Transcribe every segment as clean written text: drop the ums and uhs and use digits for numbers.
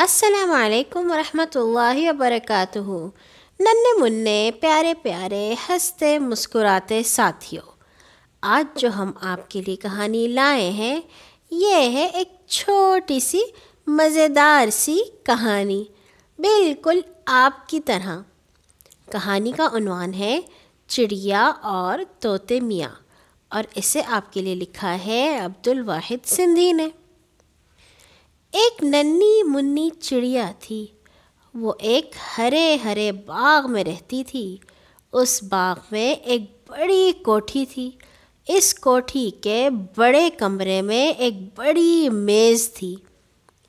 السلام علیکم ورحمۃ اللہ وبرکاتہ۔ ننھے منھے پیارے پیارے ہنستے مسکراتے ساتھیوں، آج جو ہم آپ کے لیے کہانی لائے ہیں یہ ہے ایک چھوٹی سی مزیدار سی کہانی، بالکل آپ کی طرح۔ کہانی کا عنوان ہے چڑیا اور طوطے میاں، اور اسے آپ کے لیے لکھا ہے عبدالواحد سندھی نے۔ ایک ننھی منی چڑیا تھی، وہ ایک ہرے ہرے باغ میں رہتی تھی۔ اس باغ میں ایک بڑی کوٹھی تھی۔ اس کوٹھی کے بڑے کمرے میں ایک بڑی میز تھی۔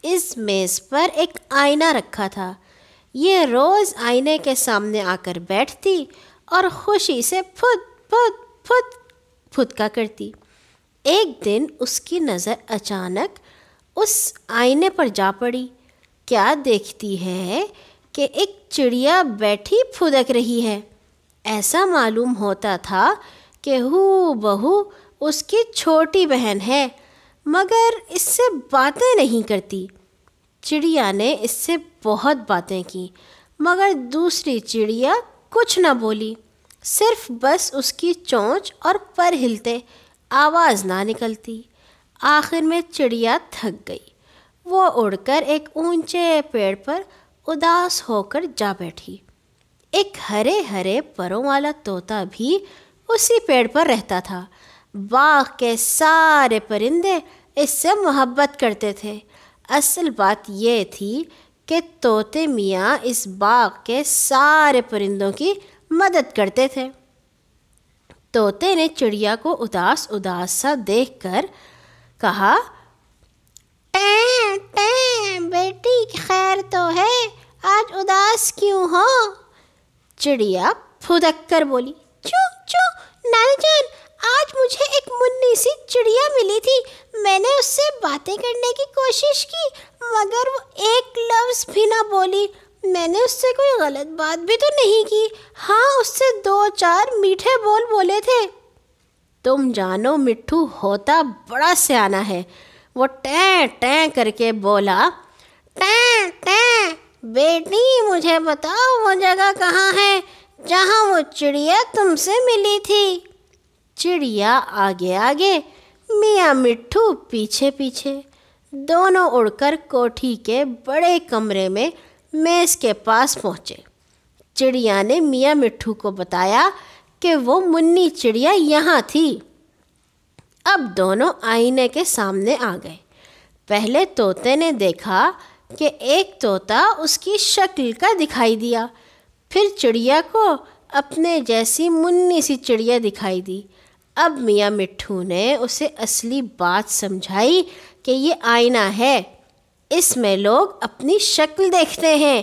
اس میز پر ایک آئینہ رکھا تھا۔ یہ روز آئینے کے سامنے آ کر بیٹھتی اور خوشی سے پھدکا کرتی۔ ایک دن اس کی نظر اچانک اس آئینے پر جا پڑی۔ کیا دیکھتی ہے کہ ایک چڑیا بیٹھی پھدک رہی ہے۔ ایسا معلوم ہوتا تھا کہ ہو بہو اس کی چھوٹی بہن ہے، مگر اس سے باتیں نہیں کرتی۔ چڑیا نے اس سے بہت باتیں کی، مگر دوسری چڑیا کچھ نہ بولی، صرف بس اس کی چونچ اور پر ہلتے، آواز نہ نکلتی۔ آخر میں چڑیا تھک گئی۔ وہ اڑ کر ایک اونچے پیڑ پر اداس ہو کر جا بیٹھی۔ ایک ہرے ہرے پروں والا طوطا بھی اسی پیڑ پر رہتا تھا۔ باغ کے سارے پرندے اس سے محبت کرتے تھے۔ اصل بات یہ تھی کہ طوطے میاں اس باغ کے سارے پرندوں کی مدد کرتے تھے۔ طوطے نے چڑیا کو اداس اداس سا دیکھ کر کہا، ٹیں ٹیں بیٹی خیر تو ہے، آج اداس کیوں ہو؟ چڑیا پھدک کر بولی، چوں چوں نانا جان، آج مجھے ایک منی سی چڑیا ملی تھی۔ میں نے اس سے باتیں کرنے کی کوشش کی، مگر وہ ایک لفظ بھی نہ بولی۔ میں نے اس سے کوئی غلط بات بھی تو نہیں کی، ہاں اس سے 2-4 میٹھے بول بولے تھے۔ تم جانو مٹھو ہوتا بڑا سیانا ہے، وہ ٹیں ٹیں کر کے بولا، ٹیں ٹیں بیٹی مجھے بتاؤ وہ جگہ کہاں ہے جہاں وہ چڑیا تم سے ملی تھی؟ چڑیا آگے آگے، میاں مٹھو پیچھے پیچھے، دونوں اڑ کر کوٹھی کے بڑے کمرے میں میز کے پاس پہنچے۔ چڑیا نے میاں مٹھو کو بتایا کہ وہ منی چڑیا یہاں تھی۔ اب دونوں آئینے کے سامنے آ گئے۔ پہلے طوطے نے دیکھا کہ ایک طوطا اس کی شکل کا دکھائی دیا، پھر چڑیا کو اپنے جیسی منی سی چڑیا دکھائی دی۔ اب میاں مٹھو نے اسے اصلی بات سمجھائی کہ یہ آئینہ ہے، اس میں لوگ اپنی شکل دیکھتے ہیں،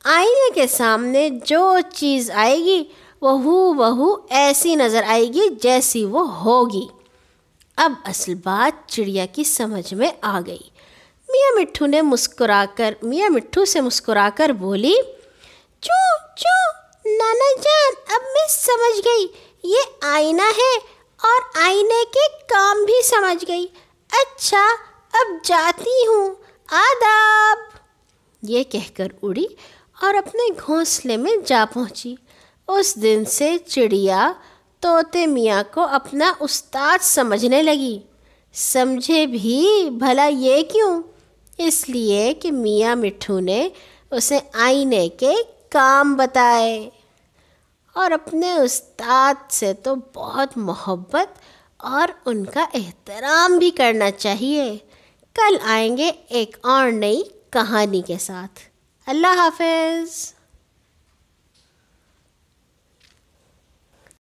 آئینے کے سامنے جو چیز آئے گی وہ ہو بہو ایسی نظر آئے گی جیسی وہ ہوگی۔ اب اصل بات چڑیا کی سمجھ میں آ گئی۔ میاں مٹھو سے مسکرا کر بولی، چوں چوں نانا جان، اب میں سمجھ گئی، یہ آئینہ ہے اور آئینے کے کام بھی سمجھ گئی۔ اچھا اب جاتی ہوں، آداب۔ یہ کہہ کر اڑی اور اپنے گھونسلے میں جا پہنچی۔ اس دن سے چڑیا طوطے میاں کو اپنا استاد سمجھنے لگی۔ سمجھے بھی بھلا یہ کیوں؟ اس لیے کہ میاں مٹھو نے اسے آئینے کے کام بتائے، اور اپنے استاد سے تو بہت محبت اور ان کا احترام بھی کرنا چاہیے۔ کل آئیں گے ایک اور نئی کہانی کے ساتھ۔ اللہ حافظ۔